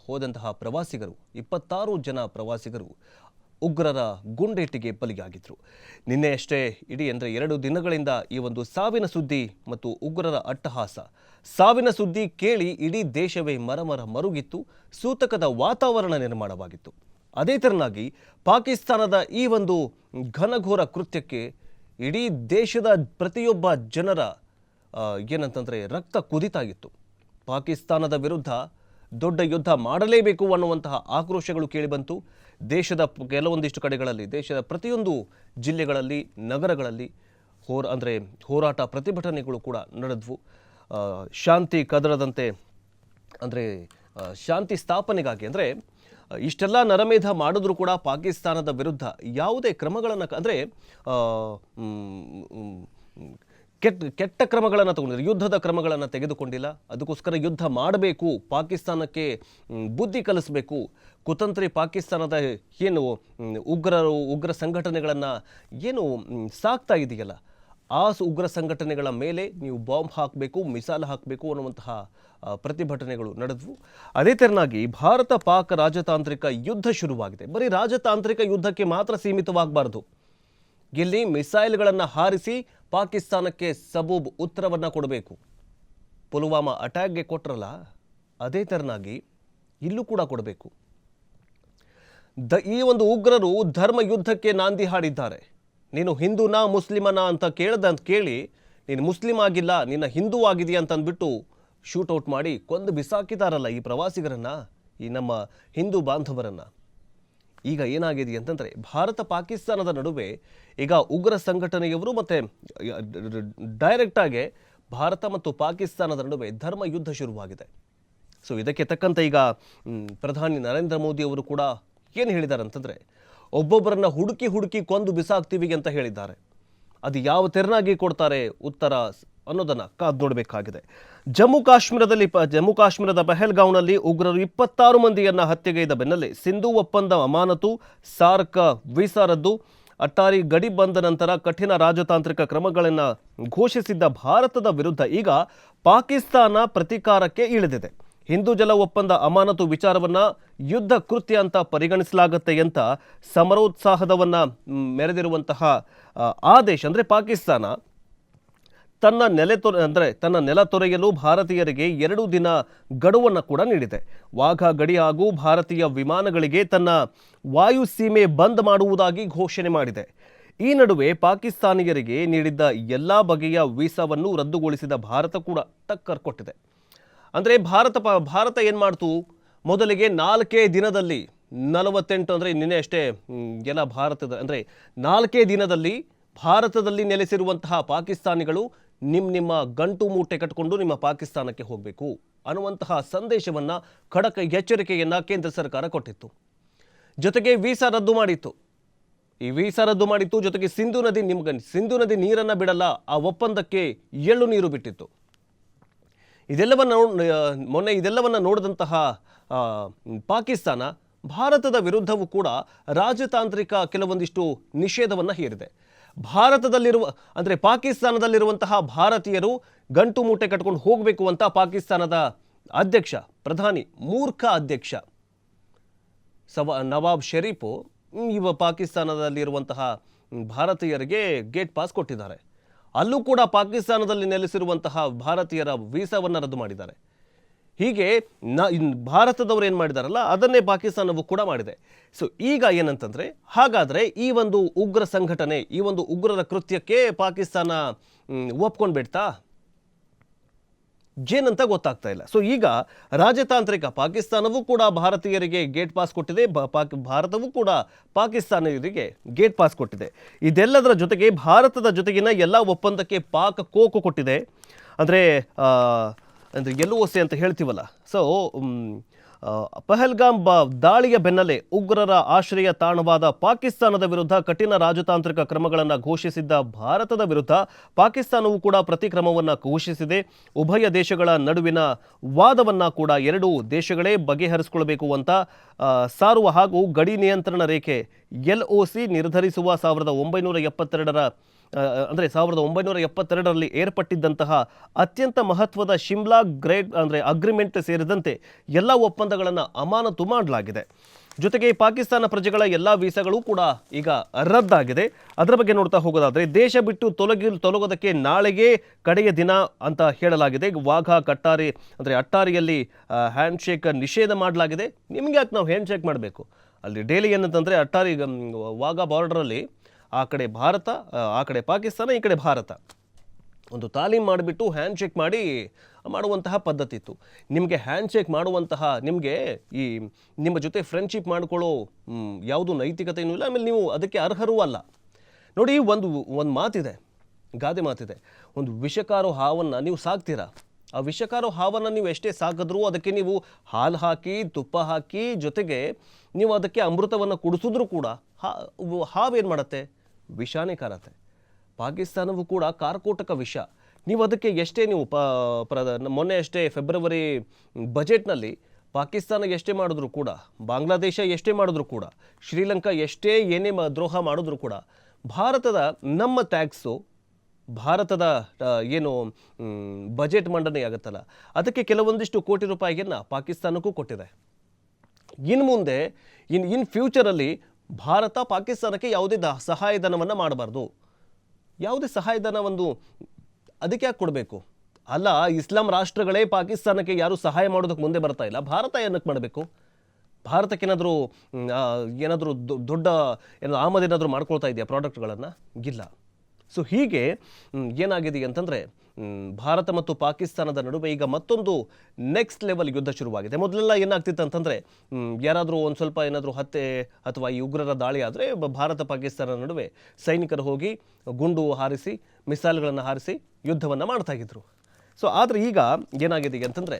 ಹೋದಂತಹ ಪ್ರವಾಸಿಗರು 26 ಜನ ಪ್ರವಾಸಿಗರು ಉಗ್ರರ ಗುಂಡೇಟಿಗೆ ಬಲಿಯಾಗಿದ್ದರು. ನಿನ್ನೆಯಷ್ಟೇ ಇಡೀ 2 ದಿನಗಳಿಂದ ಈ ಒಂದು ಸಾವಿನ ಸುದ್ದಿ ಮತ್ತು ಉಗ್ರರ ಅಟ್ಟಹಾಸ, ಸಾವಿನ ಸುದ್ದಿ ಕೇಳಿ ಇಡೀ ದೇಶವೇ ಮರುಗಿತ್ತು. ಸೂತಕದ ವಾತಾವರಣ ನಿರ್ಮಾಣವಾಗಿತ್ತು. ಅದೇ ತೆರನಾಗಿ ಪಾಕಿಸ್ತಾನದ ಈ ಒಂದು ಘನಘೋರ ಕೃತ್ಯಕ್ಕೆ ಇಡೀ ದೇಶದ ಪ್ರತಿಯೊಬ್ಬ ಜನರ ಏನಂತಂದರೆ ರಕ್ತ ಕುದಿತಾಗಿತ್ತು. ಪಾಕಿಸ್ತಾನದ ವಿರುದ್ಧ ದೊಡ್ಡ ಯುದ್ಧ ಮಾಡಲೇಬೇಕು ಅನ್ನುವಂತಹ ಆಕ್ರೋಶಗಳು ಕೇಳಿಬಂತು. ದೇಶದ ಕೆಲವೊಂದಿಷ್ಟು ಕಡೆಗಳಲ್ಲಿ, ದೇಶದ ಪ್ರತಿಯೊಂದು ಜಿಲ್ಲೆಗಳಲ್ಲಿ, ನಗರಗಳಲ್ಲಿ ಹೋರಾಟ ಪ್ರತಿಭಟನೆಗಳು ಕೂಡ ನಡೆದವು. ಶಾಂತಿ ಕದಡದಂತೆ, ಶಾಂತಿ ಸ್ಥಾಪನೆಗಾಗಿ ಇಷ್ಟೆಲ್ಲ ನರಮೇಧ ಮಾಡಿದ್ರೂ ಕೂಡ ಪಾಕಿಸ್ತಾನದ ವಿರುದ್ಧ ಯಾವುದೇ ಕ್ರಮಗಳನ್ನು ಕೆಟ್ಟ ಕ್ರಮಗಳನ್ನು ತಗೊಂಡಿಲ್ಲ, ಯುದ್ಧದ ಕ್ರಮಗಳನ್ನು ತೆಗೆದುಕೊಂಡಿಲ್ಲ. ಅದಕ್ಕೋಸ್ಕರ ಯುದ್ಧ ಮಾಡಬೇಕು, ಪಾಕಿಸ್ತಾನಕ್ಕೆ ಬುದ್ಧಿ ಕಲಿಸಬೇಕು, ಕುತಂತ್ರಿ ಪಾಕಿಸ್ತಾನದ ಏನು ಉಗ್ರ ಸಂಘಟನೆಗಳನ್ನು ಏನು ಸಾಕ್ತಾ ಇದೆಯಲ್ಲ, ಆ ಉಗ್ರ ಸಂಘಟನೆಗಳ ಮೇಲೆ ನೀವು ಬಾಂಬ್ ಹಾಕಬೇಕು, ಮಿಸೈಲ್ ಹಾಕಬೇಕು ಅನ್ನುವಂತಹ ಪ್ರತಿಭಟನೆಗಳು ನಡೆದವು. ಅದೇ ತೆರನಾಗಿ ಭಾರತ ಪಾಕ್ ರಾಜತಾಂತ್ರಿಕ ಯುದ್ಧ ಶುರುವಾಗಿದೆ. ಬರೀ ರಾಜತಾಂತ್ರಿಕ ಯುದ್ಧಕ್ಕೆ ಮಾತ್ರ ಸೀಮಿತವಾಗಬಾರ್ದು. ಇಲ್ಲಿ ಮಿಸೈಲ್ಗಳನ್ನು ಹಾರಿಸಿ ಪಾಕಿಸ್ತಾನಕ್ಕೆ ಸಬೂಬ್ ಉತ್ತರವನ್ನು ಕೊಡಬೇಕು. ಪುಲ್ವಾಮಾ ಅಟ್ಯಾಕ್ಗೆ ಕೊಟ್ಟರಲ್ಲ, ಅದೇ ತೆರನಾಗಿ ಇಲ್ಲೂ ಕೂಡ ಕೊಡಬೇಕು. ಈ ಒಂದು ಉಗ್ರರು ಧರ್ಮ ಯುದ್ಧಕ್ಕೆ ನಾಂದಿ ಹಾಡಿದ್ದಾರೆ. ನೀನು ಹಿಂದೂನಾ ಮುಸ್ಲಿಮನಾ ಅಂತ ಕೇಳಿ ನೀನು ಮುಸ್ಲಿಂ ಆಗಿಲ್ಲ, ನಿನ್ನ ಹಿಂದೂ ಆಗಿದೆಯಾ ಅಂತಂದ್ಬಿಟ್ಟು ಶೂಟೌಟ್ ಮಾಡಿ ಕೊಂದು ಬಿಸಾಕಿದಾರಲ್ಲ ಈ ಪ್ರವಾಸಿಗರನ್ನ, ಈ ನಮ್ಮ ಹಿಂದೂ ಬಾಂಧವರನ್ನ. ಈಗ ಏನಾಗಿದೆ ಅಂತಂದರೆ, ಭಾರತ ಪಾಕಿಸ್ತಾನದ ನಡುವೆ ಈಗ ಉಗ್ರ ಸಂಘಟನೆಯವರು ಮತ್ತು ಡೈರೆಕ್ಟಾಗಿ ಭಾರತ ಮತ್ತು ಪಾಕಿಸ್ತಾನದ ನಡುವೆ ಧರ್ಮ ಯುದ್ಧ ಶುರುವಾಗಿದೆ. ಸೊ ಇದಕ್ಕೆ ತಕ್ಕಂತೆ ಈಗ ಪ್ರಧಾನಿ ನರೇಂದ್ರ ಮೋದಿ ಅವರು ಕೂಡ ಏನು ಹೇಳಿದ್ದಾರೆ ಅಂತಂದರೆ, ಒಬ್ಬೊಬ್ಬರನ್ನ ಹುಡುಕಿ ಕೊಂದು ಬಿಸಾಕ್ತೀವಿ ಅಂತ ಹೇಳಿದ್ದಾರೆ. ಅದು ಯಾವ ತೆರನಾಗಿ ಕೊಡ್ತಾರೆ ಉತ್ತರ ಅನ್ನೋದನ್ನು ಕಾದು ನೋಡಬೇಕಾಗಿದೆ. ಜಮ್ಮು ಕಾಶ್ಮೀರದ ಪಹಲ್ಗಾಂವ್ನಲ್ಲಿ ಉಗ್ರರು 26 ಮಂದಿಯನ್ನು ಹತ್ಯೆಗೈದ ಬೆನ್ನಲ್ಲೇ ಸಿಂಧೂ ಒಪ್ಪಂದ ಅಮಾನತು, ಸಾರ್ಕ್ ವೀಸಾ ರದ್ದು, ಅಟ್ಟಾರಿ ಗಡಿ ಬಂದ ನಂತರ ಕಠಿಣ ರಾಜತಾಂತ್ರಿಕ ಕ್ರಮಗಳನ್ನು ಘೋಷಿಸಿದ್ದ ಭಾರತದ ವಿರುದ್ಧ ಈಗ ಪಾಕಿಸ್ತಾನ ಪ್ರತೀಕಾರಕ್ಕೆ ಇಳಿದಿದೆ. ಹಿಂದೂ ಜಲ ಒಪ್ಪಂದ ಅಮಾನತು ವಿಚಾರವನ್ನು ಯುದ್ಧ ಕೃತ್ಯ ಅಂತ ಪರಿಗಣಿಸಲಾಗುತ್ತೆ ಅಂತ ಸಮರೋತ್ಸಾಹದವನ್ನು ಮೆರೆದಿರುವಂತಹ ಆ ದೇಶ ಪಾಕಿಸ್ತಾನ ತನ್ನ ನೆಲ ತೊರೆಯಲು ಭಾರತೀಯರಿಗೆ 2 ದಿನ ಗಡುವನ್ನು ಕೂಡ ನೀಡಿದೆ. ವಾಘಾ ಗಡಿ ಹಾಗೂ ಭಾರತೀಯ ವಿಮಾನಗಳಿಗೆ ತನ್ನ ವಾಯು ಸೀಮೆ ಬಂದ್ ಮಾಡುವುದಾಗಿ ಘೋಷಣೆ ಮಾಡಿದೆ. ಈ ನಡುವೆ ಪಾಕಿಸ್ತಾನಿಯರಿಗೆ ನೀಡಿದ್ದ ಎಲ್ಲ ಬಗೆಯ ವೀಸಾವನ್ನು ರದ್ದುಗೊಳಿಸಿದ ಭಾರತ ಕೂಡ ಟಕ್ಕರ್ ಕೊಟ್ಟಿದೆ. ಭಾರತ ಏನು ಮಾಡ್ತು, ಮೊದಲಿಗೆ 4 ದಿನದಲ್ಲಿ 48 ನಿನ್ನೆ ಅಷ್ಟೇ ಎಲ್ಲ ಭಾರತದ 4 ದಿನದಲ್ಲಿ ಭಾರತದಲ್ಲಿ ನೆಲೆಸಿರುವಂತಹ ಪಾಕಿಸ್ತಾನಿಗಳು ನಿಮ್ಮ ಗಂಟು ಮೂಟೆ ಕಟ್ಟಿಕೊಂಡು ನಿಮ್ಮ ಪಾಕಿಸ್ತಾನಕ್ಕೆ ಹೋಗಬೇಕು ಅನ್ನುವಂತಹ ಸಂದೇಶವನ್ನು, ಖಡಕ್ ಎಚ್ಚರಿಕೆಯನ್ನು ಕೇಂದ್ರ ಸರ್ಕಾರ ಕೊಟ್ಟಿತ್ತು. ಜೊತೆಗೆ ವೀಸಾ ರದ್ದು ಮಾಡಿತ್ತು. ಈ ವೀಸಾ ರದ್ದು ಮಾಡಿತ್ತು, ಜೊತೆಗೆ ಸಿಂಧು ನದಿ ನೀರನ್ನು ಬಿಡಲ್ಲ, ಆ ಒಪ್ಪಂದಕ್ಕೆ ಎಳ್ಳು ನೀರು ಬಿಟ್ಟಿತ್ತು. ಇದೆಲ್ಲವನ್ನು ನೋಡಿದಂತಹ ಪಾಕಿಸ್ತಾನ ಭಾರತದ ವಿರುದ್ಧವೂ ಕೂಡ ರಾಜತಾಂತ್ರಿಕ ಕೆಲವೊಂದಿಷ್ಟು ನಿಷೇಧವನ್ನು ಹೇರಿದೆ. ಪಾಕಿಸ್ತಾನದಲ್ಲಿರುವಂತಹ ಭಾರತೀಯರು ಗಂಟು ಮೂಟೆ ಕಟ್ಕೊಂಡು ಹೋಗಬೇಕು ಅಂತ ಪಾಕಿಸ್ತಾನದ ಅಧ್ಯಕ್ಷ, ಪ್ರಧಾನಿ, ಮೂರ್ಖ ಅಧ್ಯಕ್ಷ ನವಾಬ್ ಶರೀಫ್ ಪಾಕಿಸ್ತಾನದಲ್ಲಿರುವಂತಹ ಭಾರತೀಯರಿಗೆ ಗೇಟ್ ಪಾಸ್ ಕೊಟ್ಟಿದ್ದಾರೆ. ಅಲ್ಲೂ ಕೂಡ ಪಾಕಿಸ್ತಾನದಲ್ಲಿ ನೆಲೆಸಿರುವಂತಹ ಭಾರತೀಯರ ವೀಸಾವನ್ನು ರದ್ದು ಮಾಡಿದ್ದಾರೆ. ಹೀಗೆ ಭಾರತದವರು ಏನು ಮಾಡಿದಾರಲ್ಲ ಅದನ್ನೇ ಪಾಕಿಸ್ತಾನವು ಕೂಡ ಮಾಡಿದೆ. ಸೊ ಈಗ ಏನಂತಂದರೆ, ಹಾಗಾದರೆ ಈ ಒಂದು ಉಗ್ರ ಸಂಘಟನೆ, ಈ ಒಂದು ಉಗ್ರರ ಕೃತ್ಯಕ್ಕೆ ಪಾಕಿಸ್ತಾನ ಒಪ್ಕೊಂಡು ಬಿಡ್ತಾ ಏನಂತ ಗೊತ್ತಾಗ್ತಾ ಇಲ್ಲ. ಸೊ ಈಗ ರಾಜತಾಂತ್ರಿಕ ಪಾಕಿಸ್ತಾನವೂ ಕೂಡ ಭಾರತೀಯರಿಗೆ ಗೇಟ್ ಪಾಸ್ ಕೊಟ್ಟಿದೆ, ಭಾರತವೂ ಕೂಡ ಪಾಕಿಸ್ತಾನಿಯರಿಗೆ ಗೇಟ್ ಪಾಸ್ ಕೊಟ್ಟಿದೆ. ಇದೆಲ್ಲದರ ಜೊತೆಗೆ ಭಾರತದ ಜೊತೆಗಿನ ಎಲ್ಲ ಒಪ್ಪಂದಕ್ಕೆ ಪಾಕ್ ಕೋಕು ಕೊಟ್ಟಿದೆ. LOC ಅಂತ ಹೇಳ್ತೀವಲ್ಲ. ಸೊ ಪಹಲ್ಗಾಮ್ ದಾಳಿಯ ಬೆನ್ನಲ್ಲೇ ಉಗ್ರರ ಆಶ್ರಯ ತಾಣವಾದ ಪಾಕಿಸ್ತಾನದ ವಿರುದ್ಧ ಕಠಿಣ ರಾಜತಾಂತ್ರಿಕ ಕ್ರಮಗಳನ್ನು ಘೋಷಿಸಿದ್ದ ಭಾರತದ ವಿರುದ್ಧ ಪಾಕಿಸ್ತಾನವು ಕೂಡ ಪ್ರತಿಕ್ರಮವನ್ನು ಘೋಷಿಸಿದೆ. ಉಭಯ ದೇಶಗಳ ನಡುವಿನ ವಾದವನ್ನು ಕೂಡ 2 ದೇಶಗಳೇ ಬಗೆಹರಿಸಿಕೊಳ್ಳಬೇಕು ಅಂತ ಸಾರುವ ಹಾಗೂ ಗಡಿ ನಿಯಂತ್ರಣ ರೇಖೆ LOC ನಿರ್ಧರಿಸುವ 1972ರ ಅಂದರೆ 1972ರಲ್ಲಿ ಏರ್ಪಟ್ಟಿದ್ದಂತಹ ಅತ್ಯಂತ ಮಹತ್ವದ ಶಿಮ್ಲಾ ಅಗ್ರಿಮೆಂಟ್ ಸೇರಿದಂತೆ ಎಲ್ಲ ಒಪ್ಪಂದಗಳನ್ನು ಅಮಾನತು ಮಾಡಲಾಗಿದೆ. ಜೊತೆಗೆ ಪಾಕಿಸ್ತಾನ ಪ್ರಜೆಗಳ ಎಲ್ಲ ವೀಸಾಗಳು ಕೂಡ ಈಗ ರದ್ದಾಗಿದೆ. ಅದರ ಬಗ್ಗೆ ನೋಡ್ತಾ ಹೋಗೋದಾದರೆ ದೇಶ ಬಿಟ್ಟು ತೊಲಗೋದಕ್ಕೆ ನಾಳೆಗೆ ಕಡೆಯ ದಿನ ಅಂತ ಹೇಳಲಾಗಿದೆ. ವಾಘಾ ಕಟ್ಟಾರಿ ಅಂದರೆ ಅಟ್ಟಾರಿಯಲ್ಲಿ ಹ್ಯಾಂಡ್ಶೇಕ್ ನಿಷೇಧ ಮಾಡಲಾಗಿದೆ. ನಿಮಗೆ ಯಾಕೆ ನಾವು ಹ್ಯಾಂಡ್ಶೇಕ್ ಮಾಡಬೇಕು? ಅಲ್ಲಿ ಡೈಲಿ ಏನಂತಂದರೆ ಅಟ್ಟಾರಿ ವಾಘಾ ಬಾರ್ಡರಲ್ಲಿ ಆ ಕಡೆ ಭಾರತ, ಆ ಕಡೆ ಪಾಕಿಸ್ತಾನ, ಈ ಕಡೆ ಭಾರತ ಒಂದು ತಾಲೀಮ್ ಮಾಡಿಬಿಟ್ಟು ಹ್ಯಾಂಡ್ಶೇಕ್ ಮಾಡುವಂತಹ ಪದ್ಧತಿ ಇತ್ತು. ನಿಮಗೆ ಹ್ಯಾಂಡ್ಶೇಕ್ ಮಾಡುವಂತಹ ನಿಮಗೆ ಈ ನಿಮ್ಮ ಜೊತೆ ಫ್ರೆಂಡ್ಶಿಪ್ ಮಾಡ್ಕೊಳ್ಳೋ ಯಾವುದು ನೈತಿಕತೆಯೂ ಇಲ್ಲ, ಆಮೇಲೆ ನೀವು ಅದಕ್ಕೆ ಅರ್ಹರೂ ಅಲ್ಲ. ನೋಡಿ, ಒಂದು ಮಾತಿದೆ, ಗಾದೆ ಮಾತಿದೆ, ಒಂದು ವಿಷಕಾರೋ ಹಾವನ್ನು ನೀವು ಸಾಕ್ತೀರಾ, ಆ ವಿಷಕಾರೋ ಹಾವನ್ನು ನೀವು ಎಷ್ಟೇ ಸಾಕಿದ್ರೂ ಅದಕ್ಕೆ ನೀವು ಹಾಲು ಹಾಕಿ, ತುಪ್ಪ ಹಾಕಿ, ಜೊತೆಗೆ ನೀವು ಅದಕ್ಕೆ ಅಮೃತವನ್ನು ಕುಡಿಸಿದ್ರೂ ಕೂಡ ಹಾವೇನು ಮಾಡುತ್ತೆ? ವಿಷಾನೇ ಕಾರತ್ತೆ. ಪಾಕಿಸ್ತಾನವೂ ಕೂಡ ಕಾರ್ಕೋಟಕ ವಿಷ. ನೀವು ಅದಕ್ಕೆ ಎಷ್ಟೇ ನೀವು ಮೊನ್ನೆ ಅಷ್ಟೇ ಫೆಬ್ರವರಿ ಬಜೆಟ್ನಲ್ಲಿ ಪಾಕಿಸ್ತಾನ ಎಷ್ಟೇ ಮಾಡಿದ್ರು ಕೂಡ, ಬಾಂಗ್ಲಾದೇಶ ಎಷ್ಟೇ ಮಾಡಿದ್ರು ಕೂಡ, ಶ್ರೀಲಂಕಾ ಎಷ್ಟೇ ಏನೇ ದ್ರೋಹ ಮಾಡಿದ್ರು ಕೂಡ ನಮ್ಮ ಟ್ಯಾಕ್ಸು, ಭಾರತದ ಏನು ಬಜೆಟ್ ಮಂಡನೆ ಆಗುತ್ತಲ್ಲ, ಅದಕ್ಕೆ ಕೆಲವೊಂದಿಷ್ಟು ಕೋಟಿ ರೂಪಾಯಿಯನ್ನು ಪಾಕಿಸ್ತಾನಕ್ಕೂ ಕೊಟ್ಟಿದೆ. ಇನ್ನು ಮುಂದೆ ಇನ್ ಫ್ಯೂಚರಲ್ಲಿ ಭಾರತ ಪಾಕಿಸ್ತಾನಕ್ಕೆ ಯಾವುದೇ ಸಹಾಯಧನವನ್ನು ಮಾಡಬಾರ್ದು. ಯಾವುದೇ ಸಹಾಯಧನ ಅದಕ್ಕೆ ಯಾಕೆ ಕೊಡಬೇಕು? ಅಲ್ಲ, ಇಸ್ಲಾಂ ರಾಷ್ಟ್ರಗಳೇ ಪಾಕಿಸ್ತಾನಕ್ಕೆ ಯಾರು ಸಹಾಯ ಮಾಡೋದಕ್ಕೆ ಮುಂದೆ ಬರ್ತಾ ಇಲ್ಲ, ಭಾರತ ಏನಕ್ಕೆ ಮಾಡಬೇಕು? ಭಾರತಕ್ಕೇನಾದರೂ ದೊಡ್ಡ ಆಮದೇನಾದರೂ ಮಾಡ್ಕೊಳ್ತಾ ಇದೆಯಾ ಪ್ರಾಡಕ್ಟ್ಗಳನ್ನು? ಇಲ್ಲ. ಸೊ ಹೀಗೆ ಏನಾಗಿದೆ ಅಂತಂದರೆ ಭಾರತ ಮತ್ತು ಪಾಕಿಸ್ತಾನದ ನಡುವೆ ಈಗ ಮತ್ತೊಂದು ನೆಕ್ಸ್ಟ್ ಲೆವೆಲ್ ಯುದ್ಧ ಶುರುವಾಗಿದೆ. ಮೊದಲೆಲ್ಲ ಏನಾಗ್ತಿತ್ತು ಅಂತಂದರೆ ಯಾರಾದರೂ ಒಂದು ಸ್ವಲ್ಪ ಏನಾದರೂ ಹತ್ಯೆ ಅಥವಾ ಈ ಉಗ್ರರ ದಾಳಿ ಆದರೆ ಭಾರತ ಪಾಕಿಸ್ತಾನ ನಡುವೆ ಸೈನಿಕರು ಹೋಗಿ ಗುಂಡು ಹಾರಿಸಿ, ಮಿಸೈಲ್ಗಳನ್ನು ಹಾರಿಸಿ ಯುದ್ಧವನ್ನು ಮಾಡ್ತಾಯಿದ್ರು. ಸೊ ಆದರೆ ಈಗ ಏನಾಗಿದೆ ಅಂತಂದರೆ